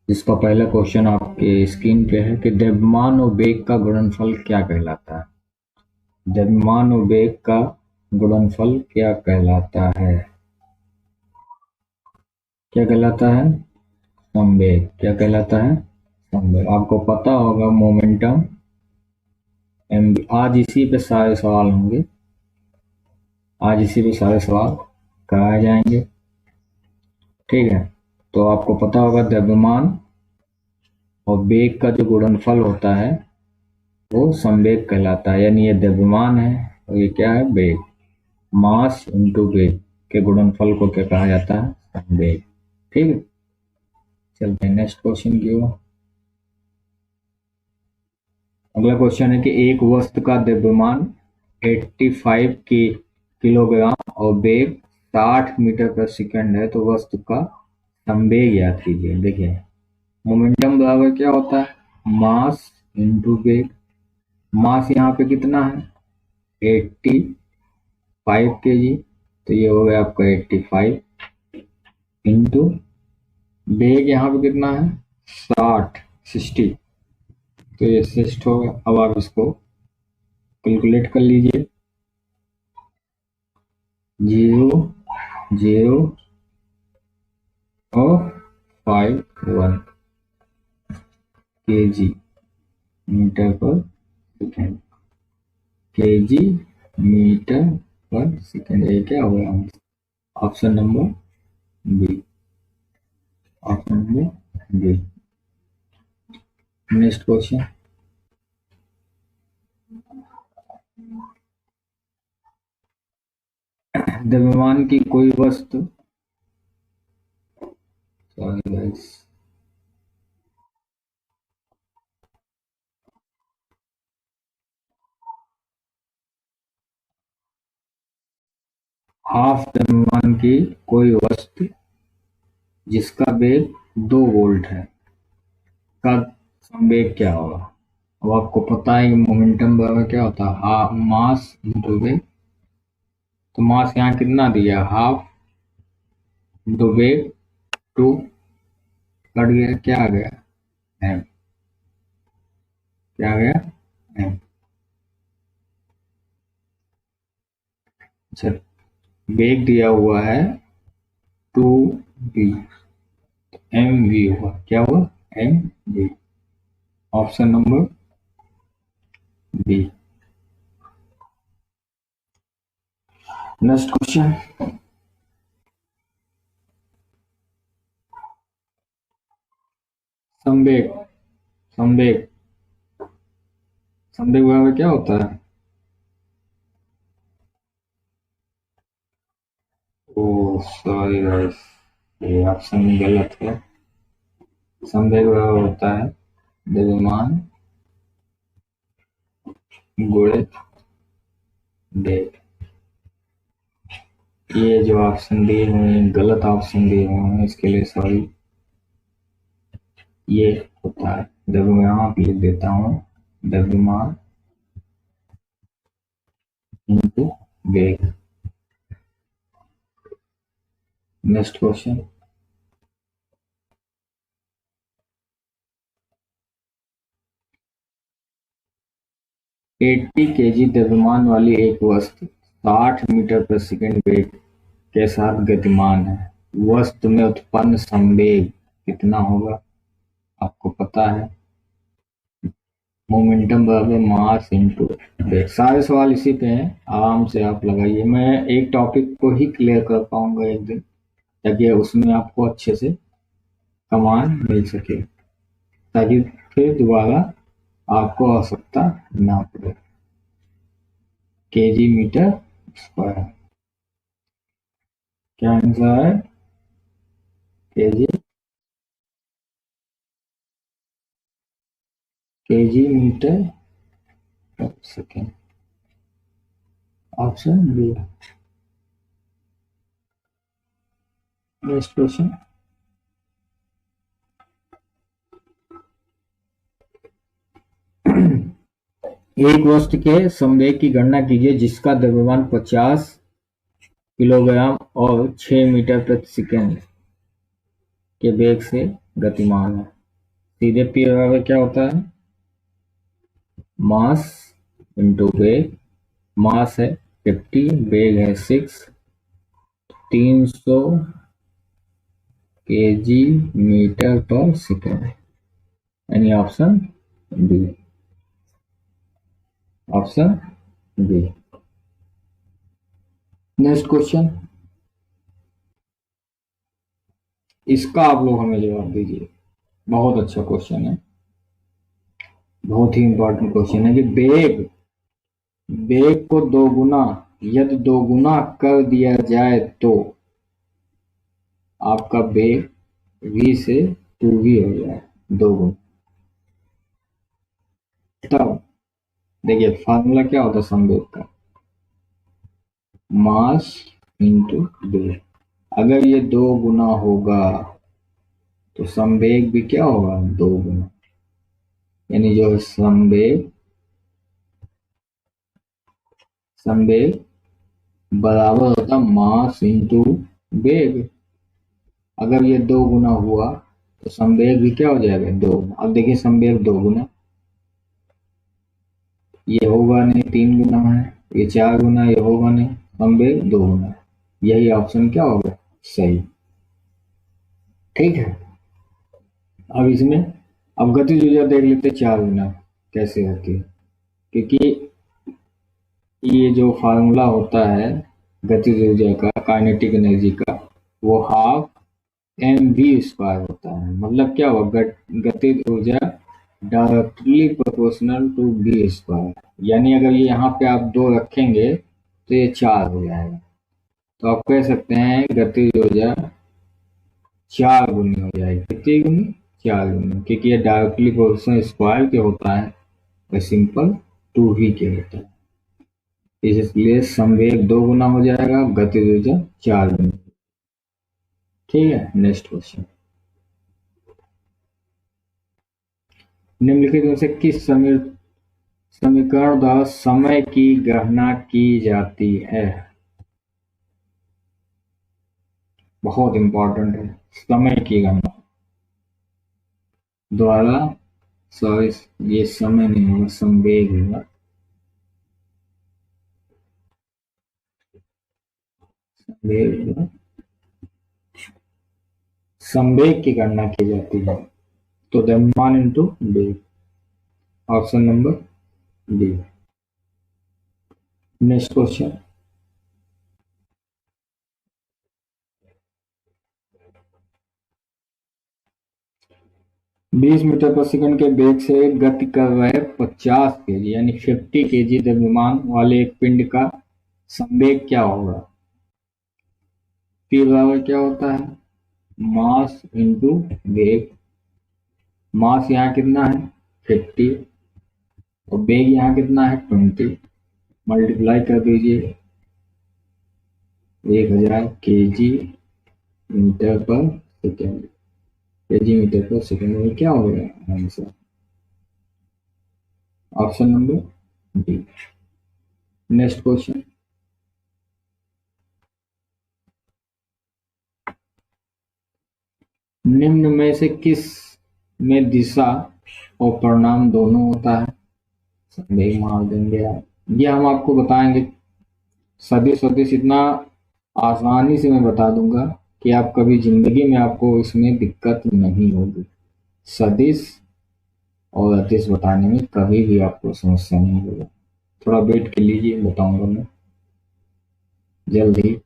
जिसका पहला क्वेश्चन आपके स्क्रीन पे है कि द्रव्यमान और वेग का गुणनफल क्या कहलाता है। द्रव्यमान और वेग का गुणनफल क्या कहलाता है? क्या कहलाता है? संवेग। क्या कहलाता है? संवेग। आपको पता होगा मोमेंटम एम। आज इसी पे सारे सवाल होंगे, आज इसी पे सारे सवाल कराए जाएंगे। ठीक है, तो आपको पता होगा द्रव्यमान और वेग का जो गुणनफल होता है वो संवेग कहलाता है। यानी ये द्रव्यमान है और ये क्या है? वेग। मास इंटू वेग के गुणनफल को क्या कहा जाता है? संवेग। ठीक है, चलते हैं नेक्स्ट क्वेश्चन की ओर। अगला क्वेश्चन है कि एक वस्तु का द्रव्यमान 85 की किलोग्राम और वेग 60 मीटर पर सेकंड है, तो वस्तु का संवेग याद कीजिए। देखिए, मोमेंटम बराबर क्या होता है? मास इंटू वेग। मास यहाँ पे कितना है? 85 kg, तो ये हो गया आपका 85 इंटू वेग यहाँ पे कितना है? 60, तो ये 60 हो गया। अब आप इसको कैलकुलेट कर लीजिए। 0 0 और 51 kg metre per second. kg metre per second, ये क्या हो गया? Option number B. Option number B. Next question. द्रव्यमान की कोई वस्तु, सॉरी गाइस, हाफ द्रव्यमान की कोई वस्तु जिसका वेग 2 वोल्ट है का संवेग क्या होगा? अब आपको पता है कि मोमेंटम बराबर क्या होता है? हाफ मास इंटू वेग। तो मास यहाँ कितना दिया? हाफ इंटू वेग 2, कट गया, क्या आ गया? एम। क्या आ गया? एम। अच्छा, वेग दिया हुआ है 2v, एम वी हुआ, क्या हुआ? M V. Option number B. Next question. संवेग। संवेग। संवेग बराबर क्या होता है? ओ सॉरी गाइस, ये ऑप्शन गलत है। संवेग बराबर होता है द्रव्यमान गुणित वेग। ये जो ऑप्शन दिए हुए हैं गलत ऑप्शन दिए हुए हैं, इसके लिए सॉरी। ये होता है द्रव्यमान, यहाँ पे लिख देता हूँ, द्रव्यमान इंटू वेग। Next question. एट्टी केजी द्रव्यमान वाली एक वस्तु 60 मीटर पर सेकंड वेग के साथ गतिमान है। वस्तु में उत्पन्न संवेग कितना होगा? आपको पता है मोमेंटम बराबर मास इंटू वेग। सारे सवाल इसी पे हैं, आराम से आप लगाइए। मैं एक टॉपिक को ही क्लियर कर पाऊंगा एक दिन, ताकि उसमें आपको अच्छे से कमांड मिल सके, ताकि फिर दोबारा आपको आवश्यकता ना पड़े। केजी मीटर स्क्वायर, क्या आंसर है? Kg, kg metre per second. Option B. Next question. एक वस्तु के संवेग की गणना कीजिए जिसका द्रव्यमान 50 किलोग्राम और 6 मीटर प्रति सेकंड के वेग से गतिमान है। सीधे पी बराबर क्या होता है, मास इंटू वेग। मास है 50, वेग है 6, 300 केजी मीटर पर सेकेंड। यानी option B, option B. Next question, इसका आप लोग हमें जवाब दीजिए। बहुत अच्छा क्वेश्चन है, बहुत ही इंपॉर्टेंट क्वेश्चन है कि वेग वेग को दोगुना, यदि दोगुना कर दिया जाए तो आपका वेग v से 2v हो जाए, दोगुना। तब देखिए फार्मूला क्या होता है संवेग का, मास इंटू वेग। अगर ये 2 गुना होगा तो संवेग भी क्या होगा, 2 गुना। यानी जो संवेग संवेग बराबर होता मास इंटू वेग। अगर ये 2 गुना हुआ तो संवेग भी क्या हो जाएगा, 2 गुना। अब देखिए संवेग 2 गुना, ये होगा नहीं, 3 गुना है, ये 4 गुना, ये होगा नहीं, संवेग 2 गुना है। यही ऑप्शन क्या होगा, सही। ठीक है, अब इसमें अब गतिज ऊर्जा देख लेते 4 गुना कैसे होती है। क्योंकि ये जो फार्मूला होता है गतिज ऊर्जा का, काइनेटिक एनर्जी का, वो हाफ एम वी स्क्वायर होता है। मतलब क्या होगा, गतिज ऊर्जा directly proportional to B square. यानी अगर ये यहाँ पे आप 2 रखेंगे तो ये 4 हो जाएगा। तो आप कह सकते हैं गतिज ऊर्जा 4 गुनी हो जाएगी। कितनी गुनी, 4 गुनी, क्योंकि ये डायरेक्टली प्रोपोर्शनल स्क्वायर के होता है और सिंपल 2 ही के होता है। इसलिए संवेग 2 गुना हो जाएगा, गतिज ऊर्जा 4 गुनी। ठीक है, नेक्स्ट क्वेश्चन, निम्नलिखित में से किस समीकरण द्वारा समय की गणना की जाती है। बहुत इंपॉर्टेंट है, समय की गणना द्वारा, सॉरी ये समय नहीं होगा, संवेग होगा। संवेग होगा, संवेग की गणना की जाती है तो द्रव्यमान इंटू वेग, option number D. Next question, 20 metre per second के वेग से गति कर रहे 50 केजी यानी 50 केजी द्रव्यमान वाले एक पिंड का संवेग क्या होगा। पी बराबर क्या होता है, मास इंटू वेग। मास यहाँ कितना है 50 और वेग यहाँ कितना है 20, मल्टीप्लाई कर दीजिए 1000 KG metre per second. KG metre per second में क्या हो गया answer, option number D. Next question, निम्न में से किस में दिशा और परिणाम दोनों होता है। संवेग मार देंगे आप, ये हम आपको बताएंगे। सदिश सदिश इतना आसानी से मैं बता दूंगा कि आप कभी जिंदगी में आपको इसमें दिक्कत नहीं होगी। सदिश और अदिश बताने में कभी भी आपको समस्या नहीं होगा। थोड़ा वेट कर लीजिए, बताऊंगा मैं जल्दी।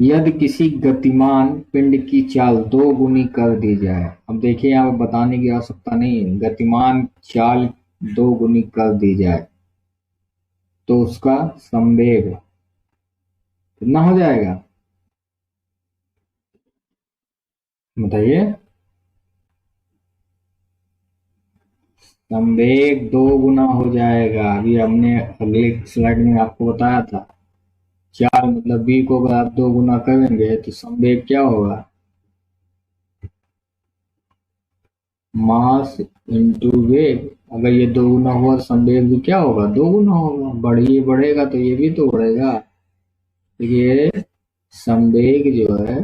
यदि किसी गतिमान पिंड की चाल 2 गुनी कर दी जाए, अब देखिए यहाँ पे बताने की आवश्यकता नहीं है, गतिमान चाल 2 गुनी कर दी जाए तो उसका संवेग कितना हो जाएगा, बताइए। संवेग 2 गुना हो जाएगा। अभी हमने अगले स्लाइड में आपको बताया था, 4 मतलब बी को अगर आप 2 गुना करेंगे तो संवेग क्या होगा, मास इंटू वेग। अगर ये 2 गुना हुआ तो संवेग भी क्या होगा, 2 गुना होगा। बढ़िए बढ़ेगा तो ये भी तो बढ़ेगा। ये संवेग जो है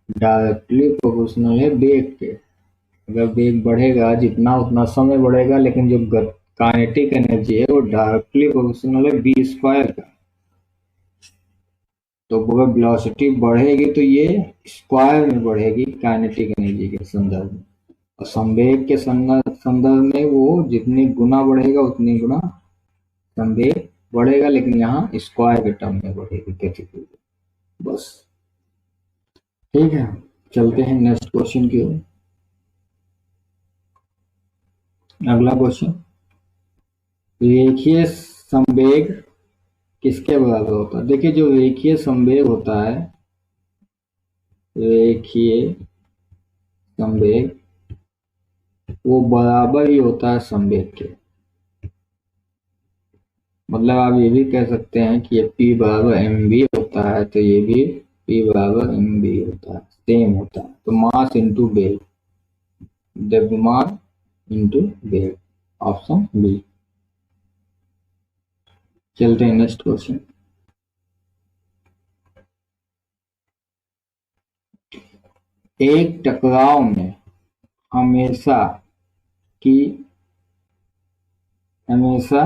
डायरेक्टली प्रोपोर्शनल है वेग के। अगर वेग बढ़ेगा जितना उतना समय बढ़ेगा, लेकिन जो काइनेटिक एनर्जी है वो डायरेक्टली प्रोपोर्शनल है बी स्क्वायर का। तो अगर वेलोसिटी बढ़ेगी तो ये स्क्वायर में बढ़ेगी काइनेटिक एनर्जी के संदर्भ में, और संवेग के संदर्भ में वो जितनी गुना बढ़ेगा उतनी गुना संवेग बढ़ेगा, लेकिन यहाँ स्क्वायर के टर्म में बढ़ेगी गतिज। बस ठीक है, चलते हैं नेक्स्ट क्वेश्चन की ओर। अगला क्वेश्चन, रेखीय संवेग किसके बराबर होता है? देखिए, जो रेखीय संवेग होता है, रेखीय संवेग वो बराबर ही होता है संवेग के। मतलब आप ये भी कह सकते हैं कि ये P बराबर mv होता है, तो ये भी P बराबर mv होता है, सेम होता है। तो मास इंटू वेग, द्रव्यमान इंटू वेग, ऑप्शन बी। चलते हैं नेक्स्ट क्वेश्चन। एक टकराव में हमेशा की हमेशा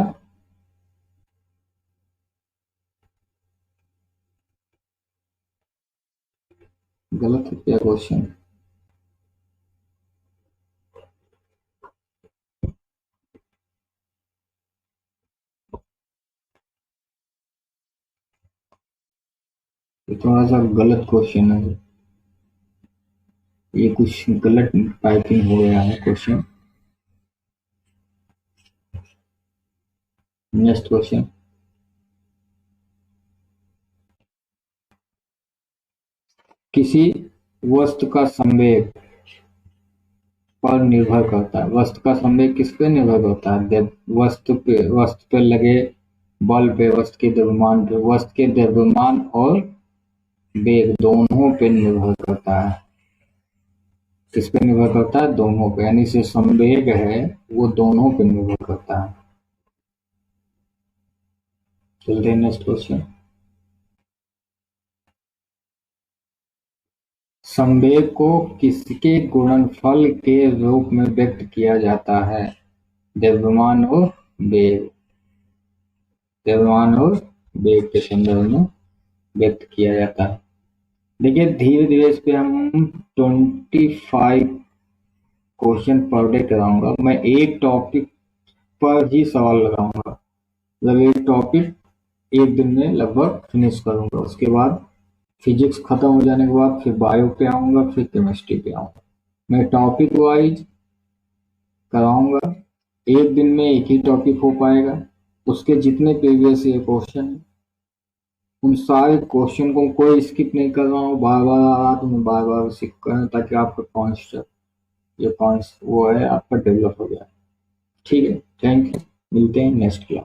गलत है क्या क्वेश्चन? ये थोड़ा सा गलत क्वेश्चन है, ये कुछ गलत टाइपिंग हो गया है क्वेश्चन। नेक्स्ट क्वेश्चन, किसी वस्तु का संवेग पर निर्भर करता है। वस्तु का संवेग किस पे निर्भर करता है? वस्तु पे लगे बल पे, वस्तु के द्रव्यमान पे। वस्तु के द्रव्यमान और वेग दोनों पे निर्भर करता है। किस पे निर्भर करता है? दोनों पे, यानी जो संवेग है वो दोनों पे निर्भर करता है। चलते हैं नेक्स्ट क्वेश्चन। संवेग को किसके गुणनफल के रूप में व्यक्त किया जाता है? द्रव्यमान और वेग, द्रव्यमान और वेग के संदर्भ में व्यक्त किया जाता है। देखिए, धीरे धीरे इस पे हम 25 क्वेश्चन पर डे कराऊंगा। मैं एक टॉपिक पर ही सवाल लगाऊंगा, मतलब एक टॉपिक एक दिन में लगभग फिनिश करूंगा। उसके बाद फिजिक्स खत्म हो जाने के बाद फिर बायो पे आऊंगा, फिर केमिस्ट्री पे आऊंगा। मैं टॉपिक वाइज कराऊंगा, एक दिन में एक ही टॉपिक हो पाएगा। उसके जितने प्रीवियस ईयर क्वेश्चन, उन सारे क्वेश्चन को कोई स्किप नहीं कर रहा हूँ, बार बार आ रहा तो मैं बार बार सीख कर, ताकि आपका कॉन्सेप्ट, ये कॉन्स वो है आपका डेवलप हो जाए। ठीक है, थैंक यू, मिलते हैं नेक्स्ट क्लास।